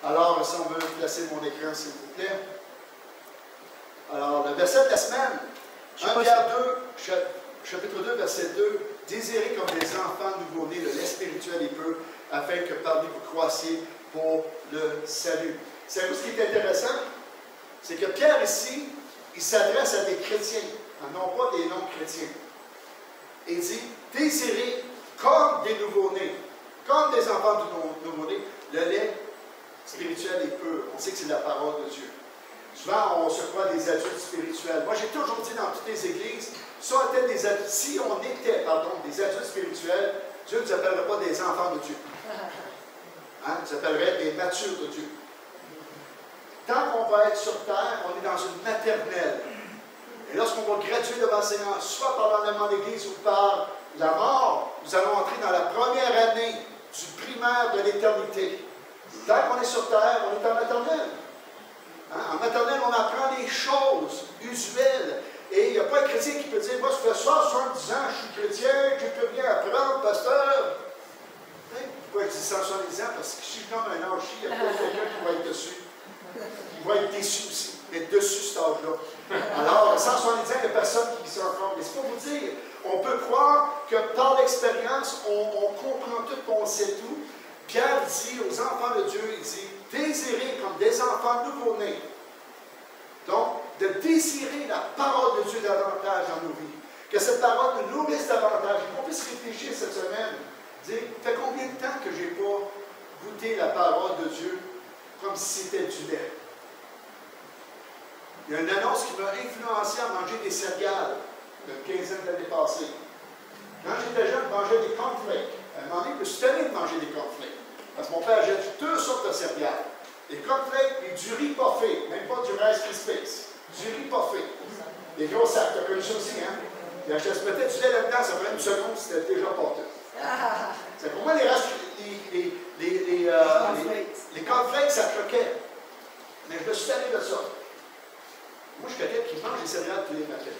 Alors, si on veut placer mon écran, s'il vous plaît. Alors, le verset de la semaine, 1 Pierre 2, chapitre 2, verset 2. Désirez comme des enfants nouveau-nés le lait spirituel et pur, afin que parmi vous croissiez pour le salut. C'est ce qui est intéressant, c'est que Pierre ici, il s'adresse à des chrétiens, non pas des non-chrétiens. Il dit, désirez comme des nouveau-nés, comme des enfants nouveau-nés, le lait spirituel et pur. On sait que c'est la parole de Dieu. Souvent, on se croit des adultes spirituels. Moi, j'ai toujours dit dans toutes les églises, si on était des adultes spirituels, Dieu ne nous appellerait pas des enfants de Dieu. Hein? Il nous appellerait des matures de Dieu. Tant qu'on va être sur terre, on est dans une maternelle. Et lorsqu'on va graduer devant le Seigneur, soit par l'enlèvement de l'Église ou par la mort, nous allons entrer dans la première année du primaire de l'éternité. Tant qu'on est sur terre, on est en maternelle. Hein? En maternelle, on apprend des choses usuelles. Et il n'y a pas un chrétien qui peut dire, moi, ça fait 70 ans, je suis chrétien, je ne peux rien apprendre, pasteur. Hein? Pourquoi il dit 170 ans? Parce que si je donne un âge, il y a pas quelqu'un qui va être dessus. Il va être déçu aussi, être dessus cet âge-là. Alors, 170 ans, il n'y a personne qui s'en rend. Mais c'est pour vous dire, on peut croire que par l'expérience, on comprend tout, on sait tout. Pierre dit aux enfants de Dieu, il dit, désirez comme des enfants nouveau-nés. Donc, de désirer la parole de Dieu davantage dans nos vies. Que cette parole nous nourrisse davantage. Et qu'on puisse réfléchir cette semaine. Dire, ça fait combien de temps que je n'ai pas goûté la parole de Dieu comme si c'était du lait? Il y a une annonce qui m'a influencé à manger des céréales une quinzaine d'années passées. Quand j'étais jeune, je mangeais des cornflakes. À un moment donné, je me suis tanné de manger des cornflakes. Parce que mon père achète deux sortes de céréales. Des cornflakes et du riz pas fait. Même pas du Rice Krispies. Du riz pas fait. Des gros sacs. Tu as connu ça aussi, hein? Je mettais du lait là-dedans, ça prenait une seconde, c'était déjà pâteux. C'est pour moi, les cornflakes, ça croquait. Mais je me suis tanné de ça. Moi, je suis quelqu'un qui mange des céréales tous les matins.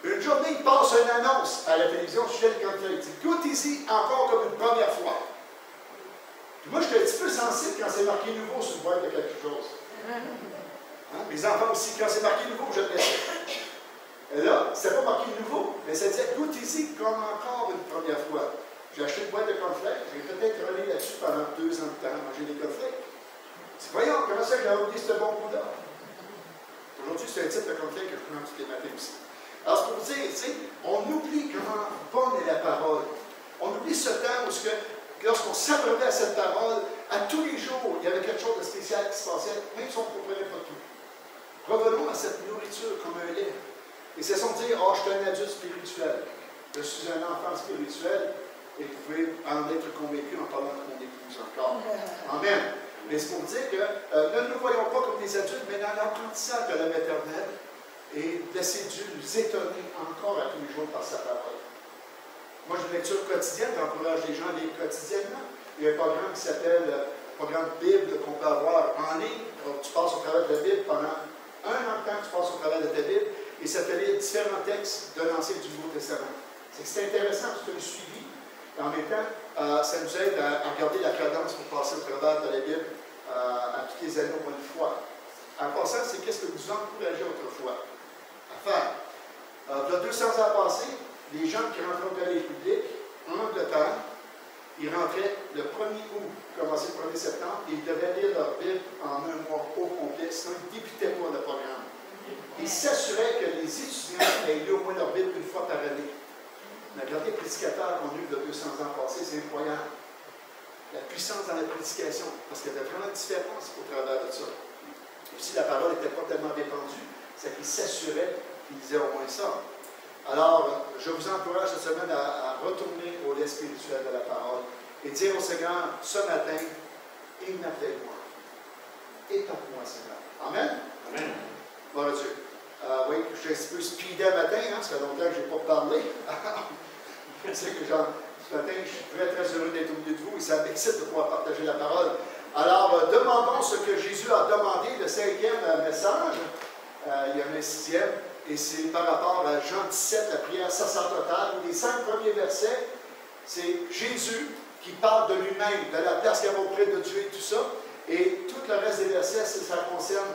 Une journée, il passe une annonce à la télévision sur le cornflakes. Il dit, goûtez-y encore comme une première fois. Puis moi, j'étais un petit peu sensible quand c'est marqué nouveau sur le boîte de quelque chose. Hein? Mes enfants aussi, quand c'est marqué nouveau, je le laissais. Et là, c'était pas marqué nouveau, mais ça disait goûtez-y comme encore une première fois. J'ai acheté une boîte de cornflakes, j'ai peut-être relé là-dessus pendant 2 ans de temps, manger des cornflakes. Voyons, comment ça que j'ai oublié ce bon coup-là? Aujourd'hui, c'est un type de cornflakes que je prends tous les matins aussi. Alors, c'est pour vous dire, tu sais, on oublie comment bonne est la parole. On oublie ce temps où, lorsqu'on s'abreuvait à cette parole, à tous les jours, il y avait quelque chose de spécial qui se passait, même si on ne comprenait pas tout. Revenons à cette nourriture comme un lait. Et c'est sans dire, oh, je suis un adulte spirituel. Je suis un enfant spirituel. Et vous pouvez en être convaincu en parlant de mon épouse encore. Amen. Mais c'est pour dire que ne nous voyons pas comme des adultes, mais dans l'apprentissage de la maternelle. Et laisser Dieu nous étonner encore à tous les jours par sa parole. Moi, j'ai une lecture quotidienne, j'encourage les gens à lire quotidiennement. Il y a un programme qui s'appelle Programme Bible qu'on peut avoir en ligne. Alors, tu passes au travers de la Bible pendant un an de temps, tu passes au travers de ta Bible, et ça te lit différents textes de l'Ancien et du Nouveau Testament. C'est intéressant, tu as suivi. En même temps, ça nous aide à regarder la cadence pour passer au travers de la Bible à toutes les années au moins une fois. En passant, c'est qu'est-ce que vous encouragez autrefois à faire. Il y a 200 ans passés, les gens qui rentraient au palais public, en Angleterre, ils rentraient le 1er août, commencé le 1er septembre, et ils devaient lire leur Bible en un mois au complet, sinon ils ne débutaient pas le programme. Ils s'assuraient que les étudiants aient lu au moins leur Bible une fois par année. On a regardé les prédicateurs qu'on a eu de 200 ans passés, c'est incroyable. La puissance dans la prédication, parce qu'il y avait vraiment une différence au travers de ça. Et si la parole n'était pas tellement répandue, c'est qu'ils s'assuraient qu'ils disaient au moins ça. Alors, je vous encourage cette semaine à retourner au lait spirituel de la parole et dire au Seigneur, ce matin, émerveille-moi. Étonne-moi, Seigneur. Amen? Amen. Bon Dieu. Oui, je suis un petit peu speedé le matin, hein, ça fait longtemps que je n'ai pas parlé. Je sais que ce matin, je suis très, très heureux d'être au milieu de vous et ça m'excite de pouvoir partager la parole. Alors, demandons ce que Jésus a demandé, le 5e message. Il y en a un 6e, et c'est par rapport à Jean 17, la prière sacerdotale, où les 5 premiers versets, c'est Jésus qui parle de lui-même, de la place qu'il y a auprès de Dieu et tout ça. Et toute le reste des versets, ça concerne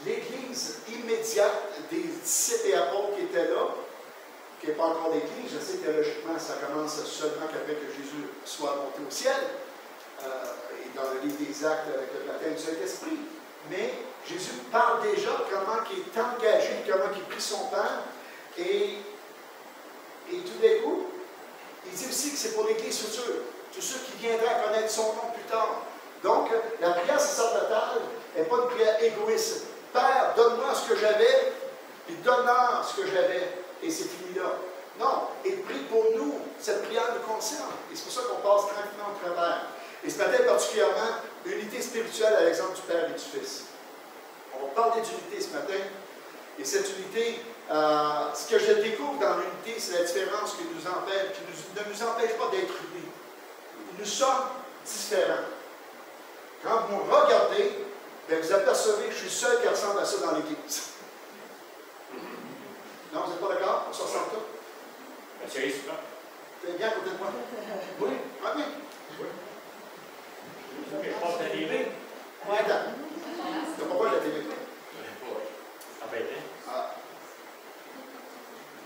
l'Église immédiate des disciples et apôtres qui étaient là, qui n'est pas encore l'Église. Je sais que théologiquement, ça commence seulement qu'après que Jésus soit monté au ciel, et dans le livre des Actes avec le baptême du Saint-Esprit. Mais Jésus parle déjà comment il est engagé, comment il prie son Père, et tout d'un coup, il dit aussi que c'est pour l'Église future, tous ceux qui viendraient à connaître son nom plus tard. Donc, la prière sacerdotale n'est pas une prière égoïste. Père, donne-moi ce que j'avais, puis donne-moi ce que j'avais, et c'est fini là. Non, il prie pour nous. Cette prière nous concerne. Et c'est pour ça qu'on passe tranquillement au travers. Et ce matin, particulièrement, l'unité spirituelle à l'exemple du Père et du Fils. On va parler d'unité ce matin. Et cette unité, ce que je découvre dans l'unité, c'est la différence qui nous empêche, ne nous empêche pas d'être unis. Nous sommes différents. Quand vous me regardez, bien, vous apercevez que je suis seul qui ressemble à ça dans l'Église. Non, vous n'êtes pas d'accord? On se ressemble tous? Monsieur est super. Vous êtes bien à côté de moi? Oui. Ah bien. Oui. Je passe la TV. Oui, attends. Tu n'as pas peur de la TV? Ça va être. Ah.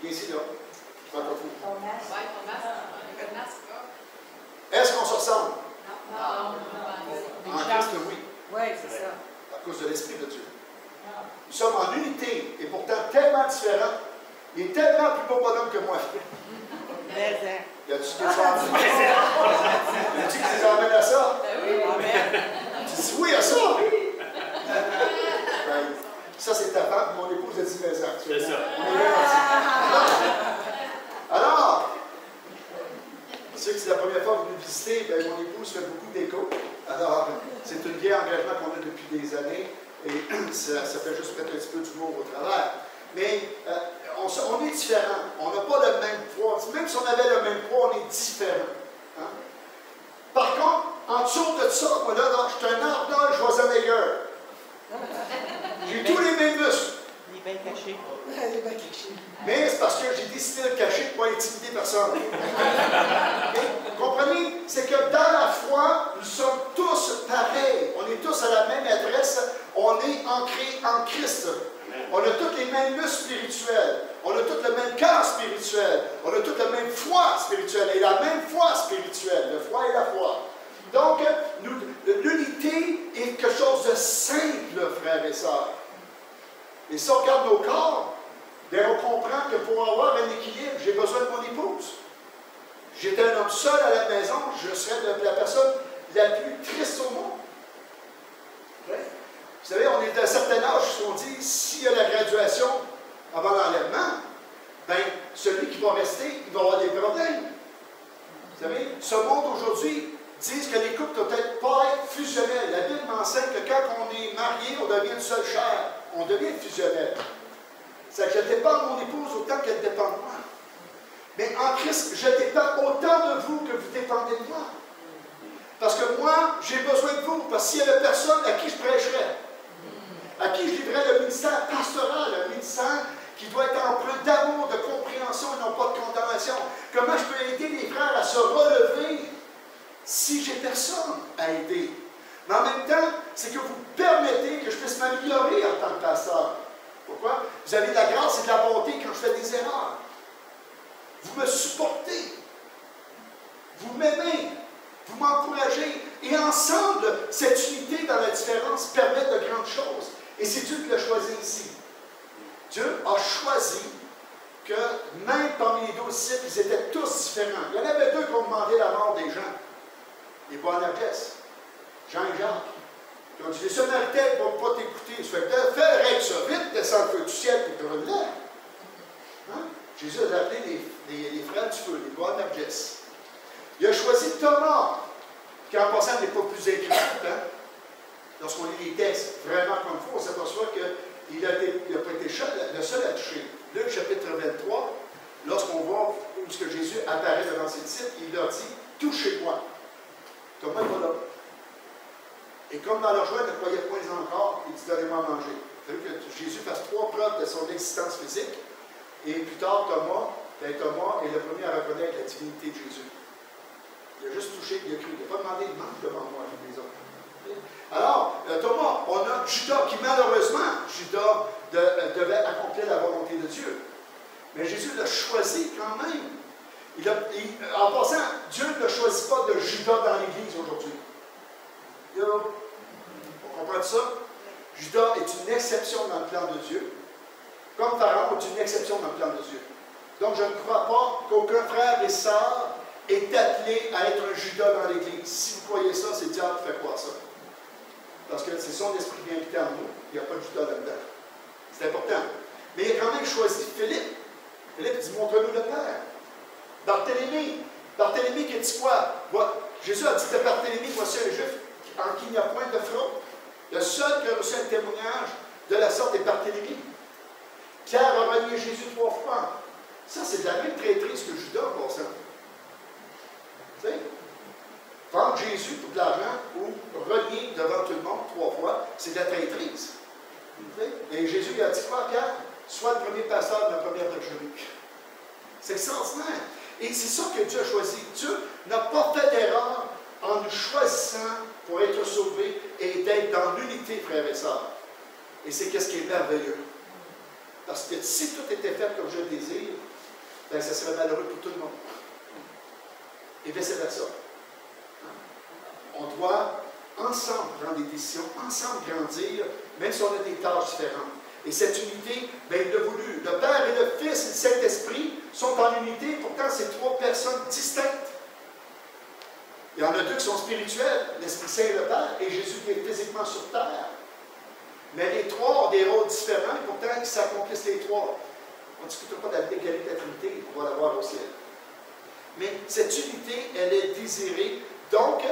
Viens ici, là. Je vais fou. Ton masque. Oui, ton masque. Est-ce qu'on se ressemble? Non. En Christ, oui. Oui, c'est ça. À cause de l'Esprit de Dieu. Nous sommes en unité et pourtant tellement différents. Il est tellement plus beau bonhomme que moi. Y a-tu qui les emmène à ça? Oui, amen. Tu dis oui à ça? Ben, ça, c'est ta femme, mon épouse a 19 ans. C'est ça. Alors, ceux que c'est la première fois que vous nous visitez, ben, mon épouse fait beaucoup d'écho. Alors, c'est une vieille engagement qu'on a depuis des années et ça fait juste mettre un petit peu d'humour au travers. Mais on est différents. On n'a pas le même poids. Même si on avait le même poids, on est différents. Hein? Par contre, en dessous de ça, moi là, je suis un Arnold Schwarzenegger. J'ai tous les mêmes muscles. Il est bien caché. Il est bien caché. Mais c'est parce que j'ai décidé de le cacher pour ne pas intimider personne. Mais, vous comprenez? C'est que dans la foi, nous sommes tous pareils. On est tous à la même adresse. On est ancrés en Christ. On a tous les mêmes muscles spirituels. On a tous le même cœur spirituel. On a tous la même foi spirituelle. Et la même foi spirituelle. Le foi et la foi. Donc, l'unité est quelque chose de simple, frères et sœurs. Et si on regarde nos corps, bien, on comprend que pour avoir un équilibre, j'ai besoin de mon épouse. J'étais un homme seul à la maison, je serais la personne la plus triste au monde. Ouais. Vous savez, on est d'un certain âge, on dit, s'il y a la graduation avant l'enlèvement, bien, celui qui va rester, il va avoir des problèmes. Vous savez, ce monde aujourd'hui dit que les couples ne doivent pas être fusionnels. La Bible m'enseigne que quand on est marié, on devient une seule chair. On devient fusionnel. C'est que je dépends de mon épouse autant qu'elle dépend de moi. Mais en Christ, je dépends autant de vous que vous dépendez de moi. Parce que moi, j'ai besoin de vous. Parce qu'il y avait personne à qui je prêcherais, à qui je livrerais le ministère pastoral, un ministère qui doit être empreint d'amour, de compréhension et non pas de condamnation. Comment je peux aider les frères à se relever si j'ai personne à aider? Mais en même temps, c'est que vous permettez que je puisse m'améliorer en tant que pasteur. Pourquoi? Vous avez de la grâce et de la bonté quand je fais des erreurs. Vous me supportez. Vous m'aimez. Vous m'encouragez. Et ensemble, cette unité dans la différence permet de grandes choses. Et c'est Dieu qui l'a choisi ici. Dieu a choisi que même parmi les 12 disciples, ils étaient tous différents. Il y en avait deux qui ont demandé la mort des gens. Les Boanerges, Jean et Jacques. Ils ont dit, les Samaritains ne vont pas t'écouter. Ça fait que fais règle ça vite, descends le feu du ciel et te relève. Hein? Jésus a appelé les frères du feu, les Boanerges. Il a choisi Thomas, qui en passant n'est pas plus incroyable. Hein? Lorsqu'on lit les textes vraiment comme il faut, on s'aperçoit qu'il n'a pas été le seul à toucher. Luc chapitre 23, lorsqu'on voit où Jésus apparaît devant ses disciples, il leur dit, touchez-moi. Thomas n'est pas là. Et comme dans leur joie, ne croyait point encore, il dit, donnez-moi à manger. Il fallu que Jésus fasse 3 preuves de son existence physique. Et plus tard, Thomas est le premier à reconnaître la divinité de Jésus. Il a juste touché, il a cru. Il n'a pas demandé de mange devant moi, comme les autres. Alors, Thomas, Judas, qui malheureusement, Judas devait accomplir la volonté de Dieu. Mais Jésus l'a choisi quand même. En passant, Dieu ne choisit pas de Judas dans l'Église aujourd'hui. On comprend ça? Judas est une exception dans le plan de Dieu, comme Pharaon est une exception dans le plan de Dieu. Donc je ne crois pas qu'aucun frère et sœur est appelé à être un Judas dans l'Église. Si vous croyez ça, c'est le diable qui fait croire ça. Parce que c'est son esprit qui est invité en nous. Il n'y a pas de Judas là-dedans. C'est important. Mais il a quand même choisi Philippe. Philippe dit, montre-nous le Père. Barthélemy qui dit quoi? Jésus a dit de Barthélemy, voici un juif en qui il n'y a point de fraude. Le seul qui a reçu un témoignage de la sorte est Barthélemy. Pierre a renié Jésus 3 fois. Ça, c'est de la même traîtrise que Judas, en passant. Tu sais? Vendre Jésus pour de l'argent ou renier devant tout le monde 3 fois, c'est de la traîtrise. Tu sais? Et Jésus il a dit quoi, Pierre? Sois le premier pasteur de la première bergerie. C'est extraordinaire. Et c'est ça que Dieu a choisi. Dieu n'a pas fait d'erreur en nous choisissant pour être sauvés et d'être dans l'unité, frères et sœurs. Et c'est ce qui est merveilleux. Parce que si tout était fait comme je le désire, bien, ça serait malheureux pour tout le monde. Et vice-versa. On doit ensemble prendre des décisions, ensemble grandir, même si on a des tâches différentes. Et cette unité, bien, il l'a voulu. Le Père et le Fils et le Saint-Esprit sont en unité, pourtant c'est 3 personnes distinctes. Il y en a 2 qui sont spirituels, l'Esprit Saint et le Père, et Jésus qui est physiquement sur terre. Mais les 3 ont des rôles différents, et pourtant ils s'accomplissent les 3. On ne discutera pas de l'égalité de la Trinité, on va la voir au ciel. Mais cette unité, elle est désirée. Donc,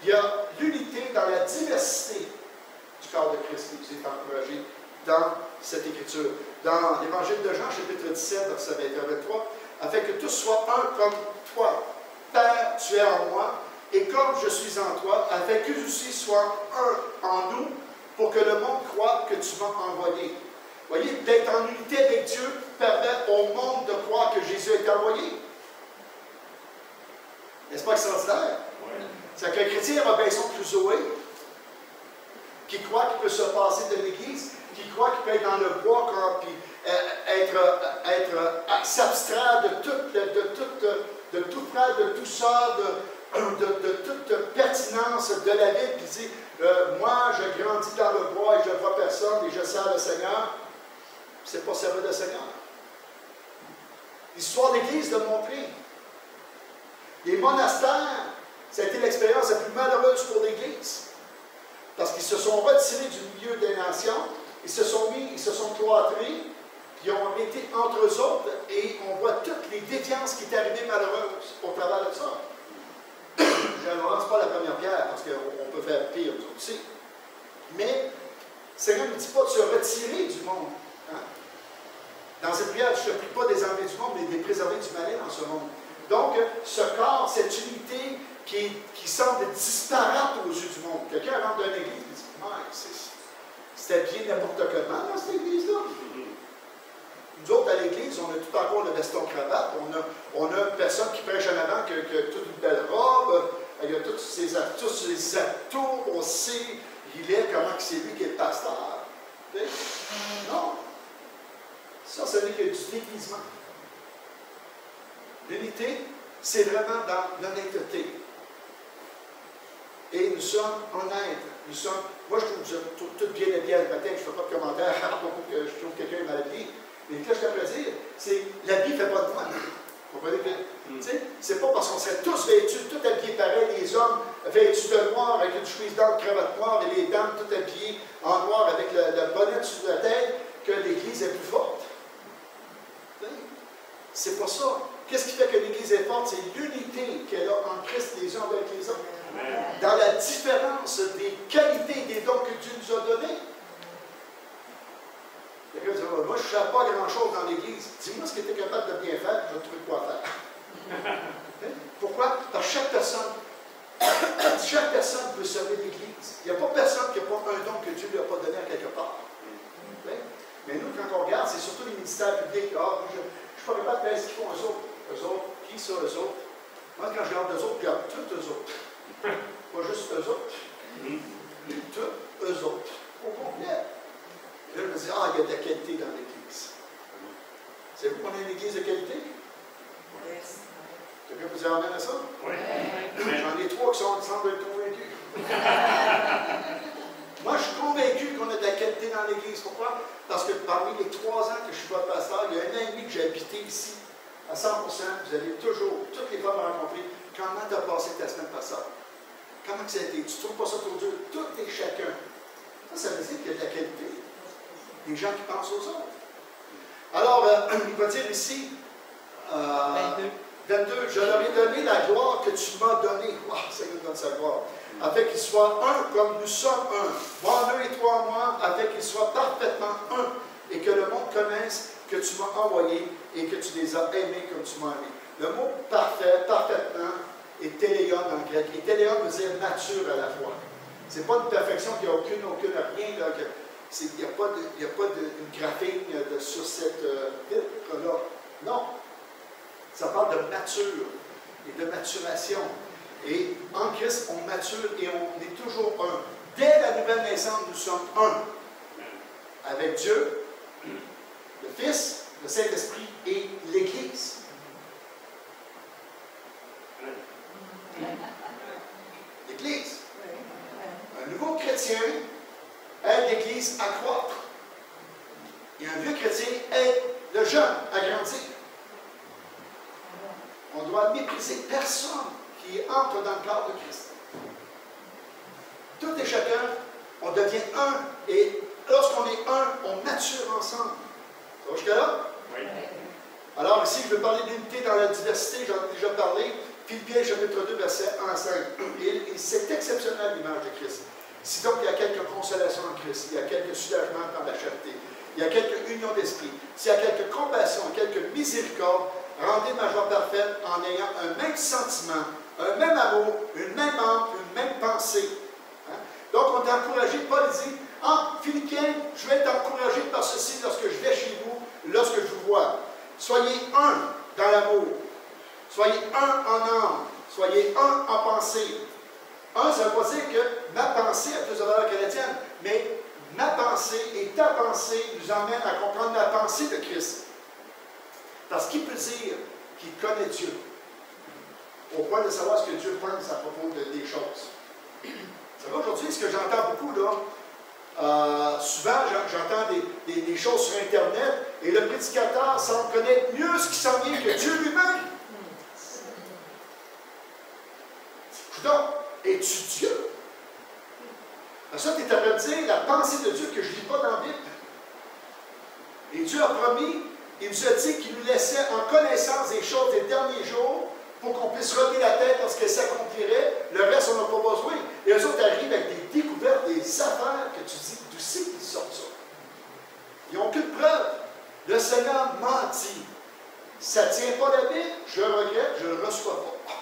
il y a l'unité dans la diversité du corps de Christ qui nous est encouragé dans cette écriture. Dans l'Évangile de Jean, chapitre 17, verset 23, afin que tous soient un comme toi. Père, tu es en moi, et comme je suis en toi, afin qu'eux aussi soient un en nous, pour que le monde croie que tu m'as envoyé. Vous voyez, d'être en unité avec Dieu permet au monde de croire que Jésus est envoyé. N'est-ce pas extraordinaire? Oui. C'est qu'un chrétien Robinson Crusoe, qui croit qu'il peut se passer de l'Église, qui croit qu'il peut être dans le bois, puis s'abstraire de tout frère, de tout sort, de toute pertinence de la vie, puis dit, moi, je grandis dans le bois et je ne vois personne et je sers le Seigneur. C'est pas servir le Seigneur. L'histoire de l'Église l'a montré. Les monastères, ça a été l'expérience la plus malheureuse pour l'Église. Parce qu'ils se sont retirés du milieu des nations, ils se sont cloîtrés, puis ils ont été entre eux autres, et on voit toutes les déviances qui étaient arrivées malheureuses au travers de ça. Je ne lance pas la première pierre, parce qu'on peut faire pire aussi. Mais, le Seigneur ne dit pas de se retirer du monde. Hein? Dans cette prière, je ne te prie pas des enlever du monde, mais des préserver du malin dans ce monde. Donc, ce corps, cette unité qui semble disparate aux yeux du monde. Quelqu'un rentre dans une église et dit, c'était bien n'importe comment dans cette église-là. Nous autres, à l'église, on a tout encore le veston-cravate. On a une personne qui prêche en avant qui a toute une belle robe. Il a tous ses atours. On sait, comment c'est lui qui est le pasteur. Non. Ça, ce n'est que du déguisement. L'unité, c'est vraiment dans l'honnêteté. Et nous sommes honnêtes. Moi, je trouve tout bien habillé le matin, je ne fais pas de commentaires à propos que je trouve quelqu'un mal habillé. Mais ce que je t'aimerais dire, c'est l'habit ne fait pas de moi. Vous comprenez bien? C'est pas parce qu'on serait tous vêtus, tout habillés pareil, les hommes vêtus de noir avec une chemise d'or, cravate noire, et les dames tout habillées en noir avec le bonnet sur la tête, que l'Église est plus forte. C'est pas ça. Qu'est-ce qui fait que l'Église est forte? C'est l'unité qu'elle a en Christ les uns avec les autres. Dans la différence des qualités et des dons que Dieu nous a donnés. Quelqu'un dit, moi je ne sais pas grand-chose dans l'Église. Dis-moi ce que tu es capable de bien faire, je vais trouver quoi faire. Pourquoi? Parce que chaque personne peut servir l'Église. Il n'y a pas personne qui n'a pas un don que Dieu ne lui a pas donné à quelque part. Mais nous, quand on regarde, c'est surtout les ministères publics. Je ne suis pas capable de faire ce qu'ils font eux autres. Eux autres, qui ça, eux autres? Moi, quand je regarde eux autres, je regarde tous eux autres. Pas juste eux autres. Tous eux autres. au complet. Et là, je me dis, ah, il y a de la qualité dans l'Église. Savez-vous qu'on a une Église de qualité? Yes. Quelqu'un peut dire amen à ça? Oui. J'en ai 3 qui semblent être convaincus. Moi, je suis convaincu qu'on a de la qualité dans l'Église. Pourquoi? Parce que parmi les 3 ans que je suis votre pasteur, il y a 1 an et demi que j'ai habité ici. À 100%, vous allez toujours, toutes les fois me rencontrer. Comment tu as passé ta semaine passée? Comment ça a été? Tu ne trouves pas ça trop dur? Tout et chacun. Ça veut dire qu'il y a de la qualité. Des gens qui pensent aux autres. Alors, il va dire ici, 22, je leur ai donné la gloire que tu m'as donnée. Wow, ça nous donne sa gloire. Afin qu'ils soient un comme nous sommes un. Moi en eux et toi en moi, afin qu'ils soient parfaitement un. Et que le monde connaisse que tu m'as envoyé et que tu les as aimés comme tu m'as aimé. Le mot parfait, parfaitement, est téléon en grec. Et téléon veut dire nature à la fois. Ce n'est pas une perfection qui n'a aucune rien. Là, il n'y a pas de graphine sur cette vitre-là. Non. Ça parle de nature et de maturation. Et en Christ, on mature et on est toujours un. Dès la nouvelle naissance, nous sommes un. Avec Dieu, le Fils, le Saint-Esprit et l'Église. L'Église. Un nouveau chrétien aide l'Église à croître. Et un vieux chrétien aide le jeune à grandir. On doit mépriser personne qui entre dans le corps de Christ. Tout et chacun, on devient un. Et lorsqu'on est un, on mature ensemble. Ça va jusque-là? Oui. Alors ici, je vais parler d'unité dans la diversité. J'en ai déjà parlé. Philippiens chapitre 2, verset 1 à 5. Et c'est exceptionnel l'image de Christ. Si donc il y a quelques consolations en Christ, il y a quelques soulagements dans la charité, il y a quelques unions d'esprit, s'il y a quelques compassions, quelques miséricordes, rendez ma joie parfaite en ayant un même sentiment, un même amour, une même âme, une même pensée. Hein? Donc on est encouragé, Paul dit, en Philippiens, je vais t'encourager par ceci lorsque je vais chez vous, lorsque je vous vois. Soyez un dans l'amour. Soyez un en âme. Soyez un en pensée. Un, ça ne veut pas dire que ma pensée a plus de valeur que la tienne, mais ma pensée et ta pensée nous emmènent à comprendre la pensée de Christ. Parce qu'il peut dire qu'il connaît Dieu, au point de savoir ce que Dieu pense à propos des choses. Ça va aujourd'hui, ce que j'entends beaucoup, là, souvent j'entends des choses sur Internet, et le prédicateur semble connaître mieux ce qui s'en vient que Dieu lui-même. Donc, es-tu Dieu? Ça, tu es en train de dire la pensée de Dieu que je ne lis pas dans la Bible. Et Dieu a promis, il nous a dit qu'il nous laissait en connaissance des choses des derniers jours pour qu'on puisse relever la tête lorsqu'elles s'accompliraient. Le reste, on n'a pas besoin. Et eux autres arrivent avec des découvertes, des affaires que tu dis, d'où c'est qu'ils sortent ça? Ils n'ont aucune preuve. Le Seigneur mentit. Ça ne tient pas la Bible, je regrette, je ne le reçois pas.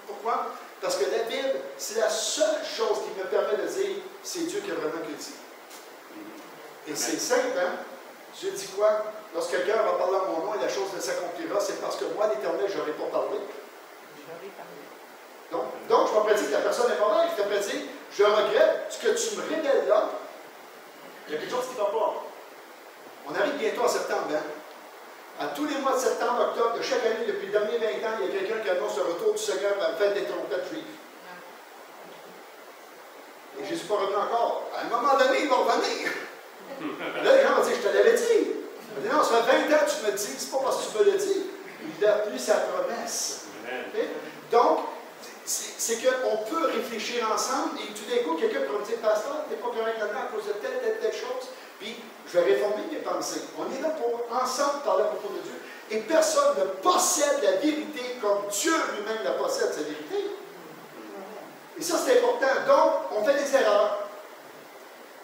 Pourquoi? Parce que la Bible, c'est la seule chose qui me permet de dire, c'est Dieu qui a vraiment dit. Et c'est simple, hein? Dieu dit quoi? Lorsque quelqu'un va parler en mon nom et la chose ne s'accomplira, c'est parce que moi, l'Éternel, je n'aurais pas parlé. Donc, je ne vais pas dire que la personne est mauvaise, je vais dire, je regrette ce que tu me révèles là. Il y a quelque chose qui ne va pas. On arrive bientôt en septembre, hein? À tous les mois de septembre, octobre, de chaque année, depuis les derniers 20 ans, il y a quelqu'un qui annonce le retour du Seigneur à la fête des trompettes juives. Et Jésus n'est pas revenu encore. À un moment donné, il va revenir. Là, les gens vont dire, je te l'avais dit. Mais non, ça fait 20 ans que tu me dis, c'est pas parce que tu me l'as dit. Il a tenu sa promesse. Okay? Donc, c'est qu'on peut réfléchir ensemble et tout d'un coup, quelqu'un peut me dire, pasteur, tu n'es pas correct là-dedans à cause de telle chose. Puis, je vais réformer mes pensées. On est là pour ensemble parler à propos de Dieu. Et personne ne possède la vérité comme Dieu lui-même la possède, sa vérité. Et ça, c'est important. Donc, on fait des erreurs.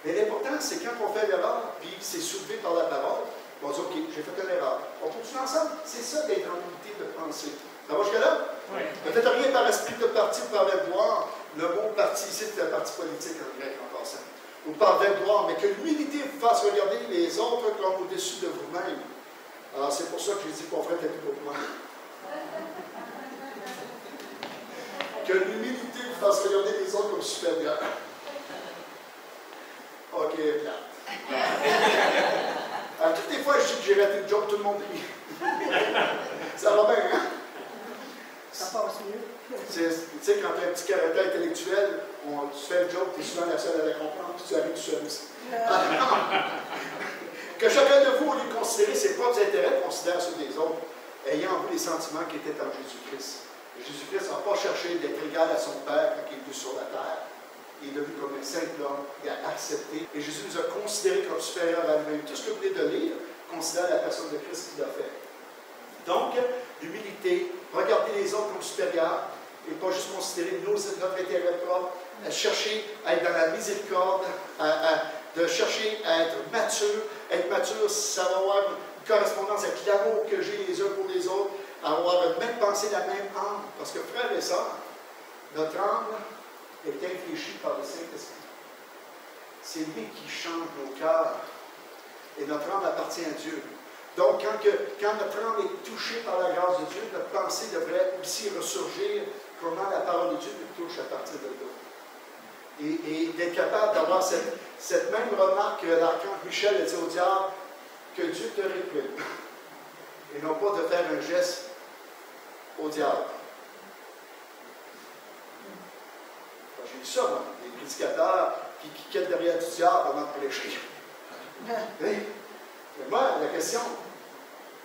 Mais l'important, c'est quand on fait l'erreur, puis c'est soulevé par la parole, on va dire, OK, j'ai fait une erreur. On continue ensemble. C'est ça d'être en unité de pensée. Ça va jusque-là? Oui. Ne faites rien par esprit de parti ou par vaine gloire. Le mot parti ici, c'est un parti politique en grec en passant. Ou par vaine gloire, mais que l'humilité vous fasse regarder les autres comme au-dessus de vous-même. Alors, c'est pour ça que j'ai dit qu'on ferait peut-être plus pour moi. Que l'humilité vous fasse regarder les autres comme supérieurs. OK. qui est plate. Alors, toutes les fois que je dis que j'ai raté une joke, tout le monde rit. Ça va bien, hein? Ça passe mieux. Tu sais, quand tu as un petit caractère intellectuel, tu fais une joke, tu es souvent la seule à la comprendre, puis tu arrives tout seul aussi. Que chacun de vous, au lieu de considérer ses propres intérêts, considère ceux des autres, ayant en vous les sentiments qui étaient en Jésus-Christ. Jésus-Christ n'a pas cherché d'être égal à son Père quand il est venu sur la terre. Il est devenu comme un simple homme, il a accepté. Et Jésus nous a considérés comme supérieurs à lui-même. Tout ce que vous venez de lire considère la personne de Christ qu'il a fait. Donc, l'humilité, regarder les autres comme supérieurs, et pas juste considérer notre intérêt propre, chercher à être dans la miséricorde, de chercher à être mature. Être mature, ça va avoir une correspondance avec l'amour que j'ai les uns pour les autres, avoir la même pensée, la même âme. Parce que, frères et sœurs, notre âme est infléchie par le Saint-Esprit. C'est lui qui change nos cœurs. Et notre âme appartient à Dieu. Donc, quand notre âme est touchée par la grâce de Dieu, notre pensée devrait aussi ressurgir comment la parole de Dieu nous touche à partir de là. Et d'être capable d'avoir cette même remarque que l'archange Michel a dit au diable, que Dieu te réprime. Et non pas de faire un geste au diable. J'ai vu ça, moi, des prédicateurs qui quittent derrière du diable avant de prêcher. Mais moi, la question,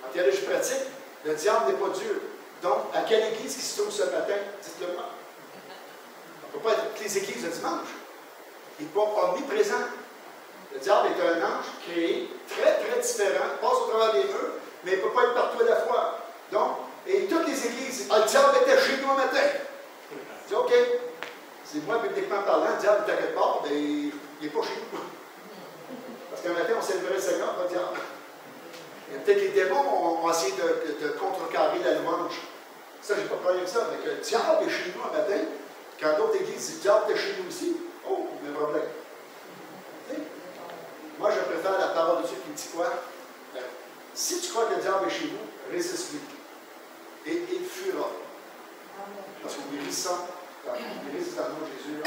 en théologie pratique, le diable n'est pas Dieu. Donc, à quelle église qui se trouve ce matin? Dites-le moi. On ne peut pas être toutes les églises de dimanche. Il n'est pas omniprésent. Le diable est un ange créé, très, très différent, passe au travers des murs, mais il ne peut pas être partout à la fois. Donc, et toutes les églises, le diable était chez nous un matin. Je dis, OK, c'est moi, bibliquement parlant, le diable est à quelque part, mais il n'est pas chez nous. Parce qu'un matin, on célébrait le Seigneur, pas le diable. Et peut-être les démons ont essayé de contrecarrer la louange. Ça, je n'ai pas de problème avec ça, mais que le diable est chez nous un matin, quand d'autres églises disent, le diable est chez nous aussi, oh, il y a un problème. Moi, je préfère la parole de Dieu qui me dit quoi? Si tu crois que le diable est chez vous, résiste-lui. Et il fuira. Parce qu'on est résistant, on est résistant à nous, Jésus,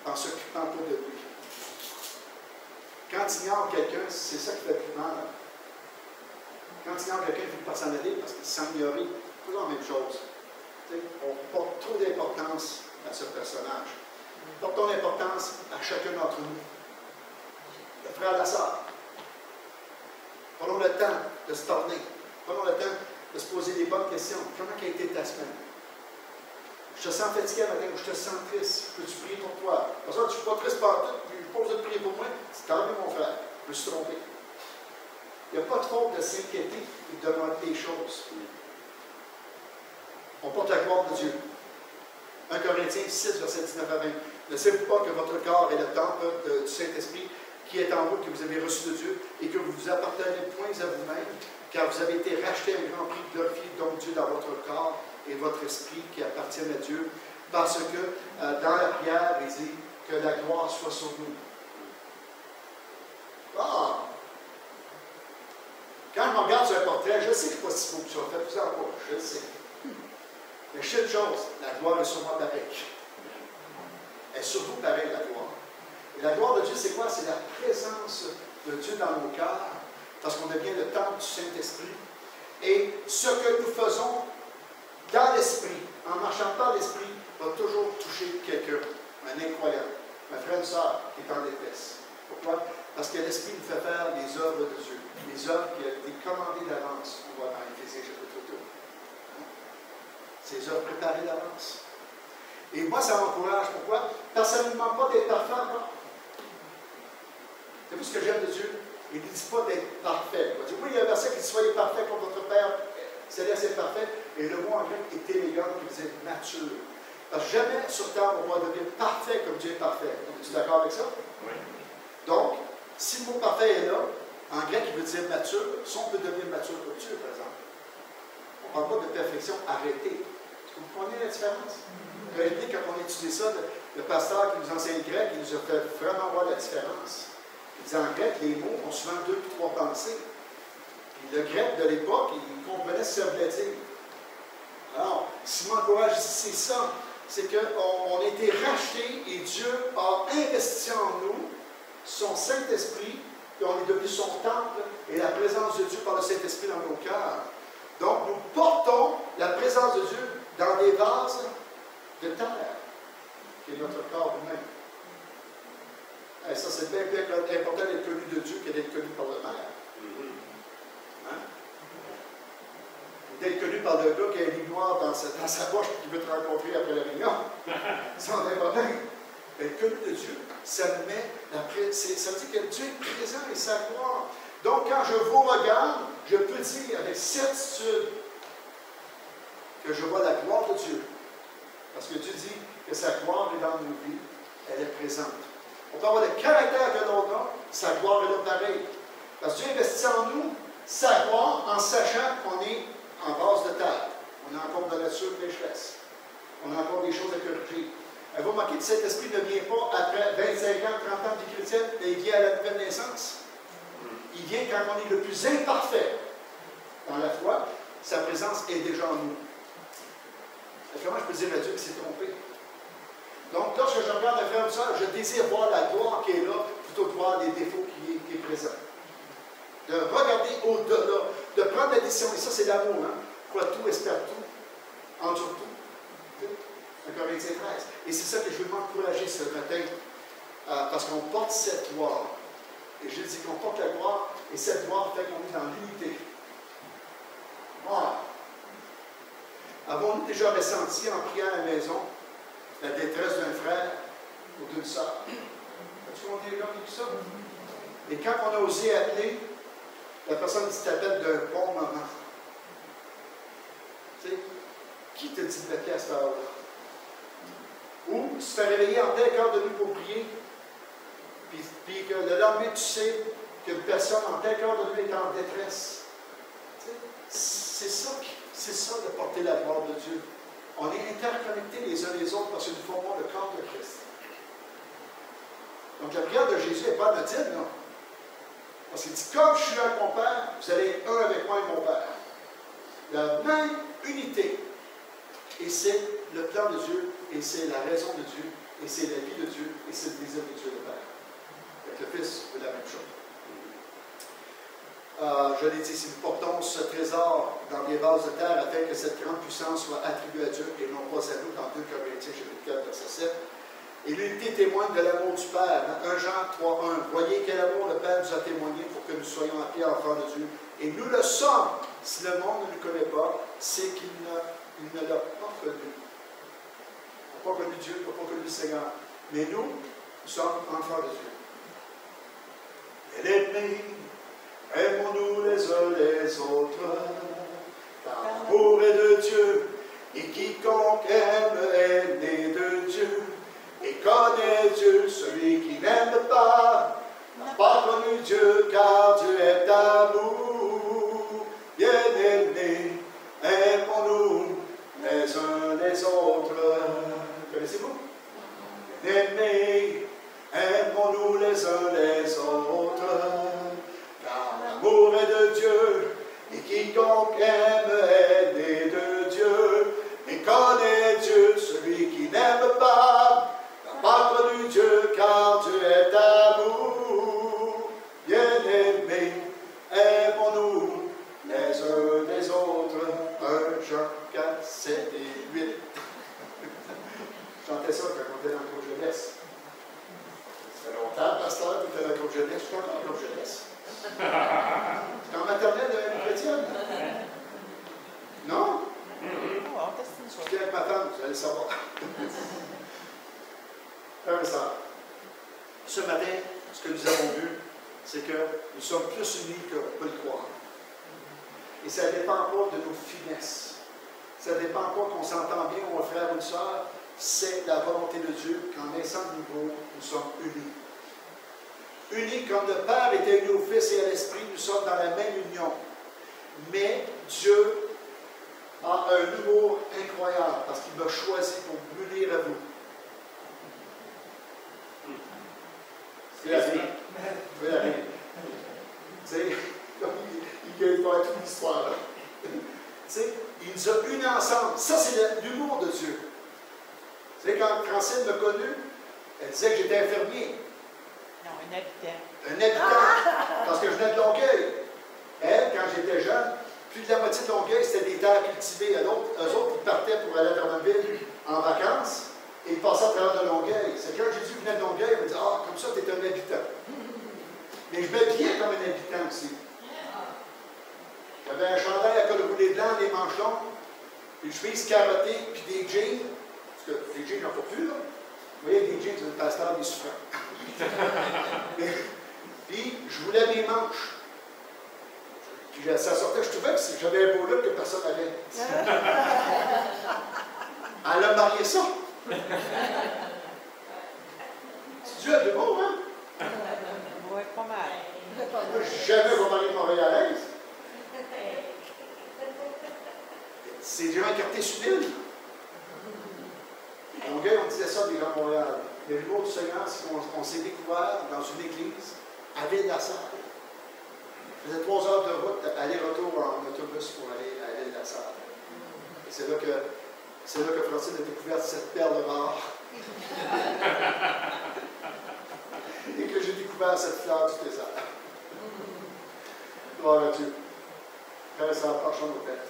en s'occupant pas de lui. Quand tu ignores quelqu'un, c'est ça qui fait plus mal. Quand tu ignores quelqu'un, il faut pas s'en aller parce qu'il s'en ignorer. C'est toujours la même chose. On porte trop d'importance à ce personnage. Portons l'importance à chacun d'entre nous. Le frère et la sœur. Prenons le temps de se parler. Prenons le temps de se poser les bonnes questions. Comment a été ta semaine? Je te sens fatigué un matin ou je te sens triste. Peux-tu prier pour toi? Parce que tu ne suis pas triste par tout, puis je n'ai pas besoin de prier pour moi. C'est tant mieux, mon frère. Je me suis trompé. Il n'y a pas de faute de s'inquiéter et de demander des choses. On porte la gloire de Dieu. 1 Corinthiens 6, verset 19 à 20. Ne savez-vous pas que votre corps est le temple du Saint-Esprit qui est en vous, que vous avez reçu de Dieu, et que vous vous appartenez point à vous-même, car vous avez été rachetés à un grand prix. Glorifiez donc Dieu dans votre corps et votre esprit qui appartiennent à Dieu, parce que dans la prière, il dit que la gloire soit sur nous. Ah! Quand je me regarde sur un portrait, je sais que ce n'est pas si beau que ça. Faites vous en pas, je le sais. Mais je sais une chose, la gloire est sur moi pareil. Elle est sur vous pareil, la gloire. Et la gloire de Dieu, c'est quoi? C'est la présence de Dieu dans nos cœurs, parce qu'on devient le temple du Saint-Esprit. Et ce que nous faisons dans l'Esprit, en marchant par l'Esprit, va toujours toucher quelqu'un, un incroyable, un frère, une sœur qui est en détresse. Pourquoi? Parce que l'Esprit nous fait faire les œuvres de Dieu, les œuvres qui ont été commandées d'avance, on voit dans Éphésiens chapitre 2. Ces œuvres préparées d'avance. Et moi, ça m'encourage. Pourquoi? Parce que ça ne nous demande pas d'être parfait encore. C'est ce que j'aime de Dieu. Il ne dit pas d'être parfait. Il dit, oui, il y a un verset qui dit, soyez parfait comme votre Père céleste est parfait. Et le mot en grec est élégant, qui veut dire mature. Parce que jamais sur terre on va devenir parfait comme Dieu est parfait. Es-tu d'accord avec ça? Oui. Donc, si le mot parfait est là, en grec, il veut dire mature. Si on peut devenir mature comme Dieu, par exemple. On ne parle pas de perfection arrêtée. Est-ce que vous comprenez la différence? Quand on étudie ça, le pasteur qui nous enseigne le grec, il nous a fait vraiment voir la différence. Il dit en grec, les mots ont souvent 2 ou 3 pensées. Puis le grec de l'époque, il comprenait ce que ça voulait dire. Alors, ce qui m'encourage ici, c'est ça. C'est qu'on a été rachetés et Dieu a investi en nous son Saint-Esprit, puis on est devenu son temple et la présence de Dieu par le Saint-Esprit dans nos cœurs. Donc, nous portons la présence de Dieu dans des vases de terre, qui est notre corps humain. Et ça, c'est bien plus important d'être connu de Dieu que d'être connu par le maire. Hein? D'être connu par le gars qui a une ligne noire dans sa poche et qui veut te rencontrer après la réunion. Ça, on n'est pas bien. Être connu de Dieu, ça veut dire que Dieu est présent et sa gloire. Donc, quand je vous regarde, je peux dire avec certitude que je vois la gloire de Dieu. Parce que Dieu dit que sa gloire est dans nos vies, elle est présente. On peut avoir le caractère que l'on a, sa gloire est là pareil. Parce que Dieu investit en nous sa gloire en sachant qu'on est en base de terre. On a encore de la nature pécheresse. On a encore des choses à corriger. Vous remarquez que cet esprit ne vient pas après 25 ans, 30 ans de vie chrétienne, mais il vient à la nouvelle naissance. Il vient quand on est le plus imparfait dans la foi, sa présence est déjà en nous. Comment je peux dire à Dieu qu'il s'est trompé? Donc, lorsque je regarde un frère ou une sœur, je désire voir la gloire qui est là, plutôt que voir les défauts qui est présent. De regarder au-delà, de prendre la décision, et ça c'est l'amour, hein? Crois tout, espère tout, endure tout. 1 Corinthiens 13. Et c'est ça que je veux m'encourager ce matin, parce qu'on porte cette gloire. Et je dis qu'on porte la gloire, et cette gloire fait qu'on est dans l'unité. Voilà. Avons-nous déjà ressenti en priant à la maison la détresse d'un frère ou d'une sœur? As-tu déjà vécu ça? Et quand on a osé appeler, la personne qui t'appelle d'un bon moment. Tu sais, qui te dit de l'appeler à cette heure-là? Ou tu te fais réveiller en telle heure de nuit pour prier, puis que le lendemain, tu sais qu'une personne en telle heure de nuit est en détresse. C'est ça de porter la gloire de Dieu. On est interconnectés les uns les autres parce que nous formons le corps de Christ. Donc la prière de Jésus n'est pas anodine, non? Parce qu'il dit, comme je suis avec mon Père, vous allez être un avec moi et mon Père. La même unité. Et c'est le plan de Dieu, et c'est la raison de Dieu, et c'est la vie de Dieu, et c'est le désir de Dieu le Père. Avec le Fils, c'est la même chose. Je l'ai dit, si nous portons ce trésor dans des vases de terre afin que cette grande puissance soit attribuée à Dieu et non pas à nous, dans 2 Corinthiens, chapitre 4, verset 7. Et l'unité témoigne de l'amour du Père. Dans 1 Jean 3,1. Voyez quel amour le Père nous a témoigné pour que nous soyons appelés enfants de Dieu. Et nous le sommes. Si le monde ne nous connaît pas, c'est qu'il ne l'a pas connu. On n'a pas connu Dieu, on n'a pas connu le Seigneur. Mais nous sommes enfants de Dieu. Bien-aimés, aimons-nous les uns les autres, car l'amour est de Dieu, et quiconque aime est né de Dieu, et connaît Dieu. Celui qui n'aime pas n'a pas connu Dieu, car Dieu est amour. Bien-aimés, aimons-nous les uns les autres. Connaissez-vous? Bien-aimés, aimons-nous les uns les autres. L'amour est de Dieu, et quiconque aime est né de Dieu, et connaît Dieu. Celui qui n'aime pas n'a pas connu Dieu, car Dieu est amour. Bien-aimés, aimons-nous les uns les autres. 1 Jean 4, 7 et 8. Je chantais ça quand on était dans le groupe jeunesse. Ça fait longtemps, pasteur, tu étais dans le groupe jeunesse. Je suis encore dans le groupe jeunesse. C'est en maternelle de la vie chrétienne? Non? Je suis avec ma femme, vous allez le savoir. Frères et sœurs, ce matin, ce que nous avons vu, c'est que nous sommes plus unis qu'on peut le croire. Et ça ne dépend pas de nos finesses. Ça ne dépend pas qu'on s'entend bien, ou un frère ou une sœur. C'est la volonté de Dieu qu'en naissant de nouveau, nous sommes unis. Unis comme le Père était uni au Fils et à l'Esprit, nous sommes dans la même union. Mais Dieu a un amour incroyable parce qu'il m'a choisi pour m'unir à vous. C'est la vie. C'est la vie. Tu sais, il va être toute l'histoire là. Tu sais, il nous a unis ensemble. Ça, c'est l'humour de Dieu. Tu sais, quand Francine m'a connu, elle disait que j'étais infirmier. Non, un habitant. Un habitant, parce que je venais de Longueuil. Elle, quand j'étais jeune, plus de la moitié de Longueuil, c'était des terres cultivées. Eux autres, ils partaient pour aller à Drummondville en vacances et ils passaient à travers de Longueuil. C'est quand Jésus venait de Longueuil, il me dit « Ah, comme ça, tu es un habitant. » Mais je m'habillais comme un habitant aussi. J'avais un chandail à col roulé blanc, des manches longues, une chemise carottée, puis des jeans. Parce que les jeans n'en font plus, là. Vous voyez, des jeans, c'est une pasteur, des souffrants. Puis, je voulais mes manches. Puis, ça sortait, je trouvais que j'avais un beau look que personne n'avait. Elle a marié ça. C'est Dieu a de beau, hein? Oui, pas mal. Moi, jamais je vais marier montréalaise. C'est des gens écartés sur l'île. Longueuil, on disait ça des gens de Montréal. Le niveau du Seigneur, c'est qu'on s'est découvert dans une église à Ville-la-Salle. Je faisais 3 heures de route, aller-retour en autobus pour aller à Ville-la-Salle. Et c'est là que Francine a découvert cette perle rare. Et que j'ai découvert cette fleur du désert. Gloire à Dieu. Frère et sœurs, penchons nos têtes.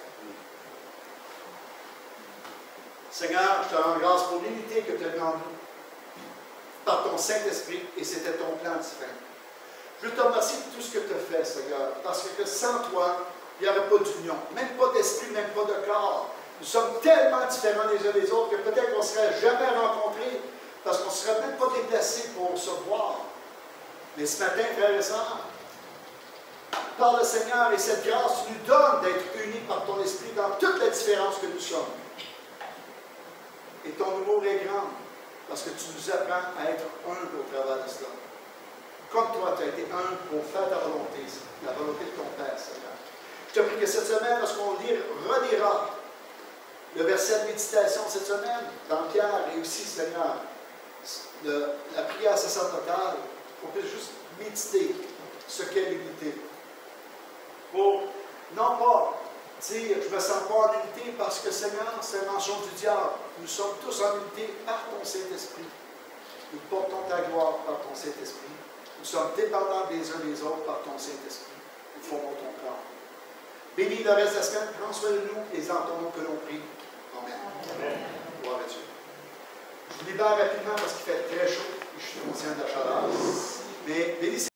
Seigneur, je te rends grâce pour l'unité que tu as mis en nous par ton Saint-Esprit, et c'était ton plan divin. Je te remercie de tout ce que tu as fait, Seigneur, parce que sans toi, il n'y aurait pas d'union, même pas d'esprit, même pas de corps. Nous sommes tellement différents les uns des autres que peut-être qu'on ne serait jamais rencontrés, parce qu'on ne serait même pas déplacés pour se voir. Mais ce matin, frères et sœurs, par le Seigneur et cette grâce, tu nous donnes d'être unis par ton Esprit dans toute la différence que nous sommes. Et ton humour est grand, parce que tu nous apprends à être humbles au travers de cela. Comme toi, tu as été humble pour faire ta volonté, la volonté de ton Père, Seigneur. Je te prie que cette semaine, lorsqu'on relira le verset de méditation cette semaine, dans Pierre et aussi, Seigneur, la prière sacerdotale, qu'on puisse juste méditer ce qu'est l'unité. Pour, non pas dire, je ne me sens pas en unité parce que, Seigneur, c'est un mensonge du diable. Nous sommes tous en unité par ton Saint-Esprit. Nous portons ta gloire par ton Saint-Esprit. Nous sommes dépendants les uns des autres par ton Saint-Esprit. Nous formons ton plan. Bénis le reste de la semaine, prends soin de nous et en ton nom que l'on prie. Amen. Amen. Gloire à Dieu. Je vous libère rapidement parce qu'il fait très chaud et je suis conscient de la chaleur. Mais bénissez.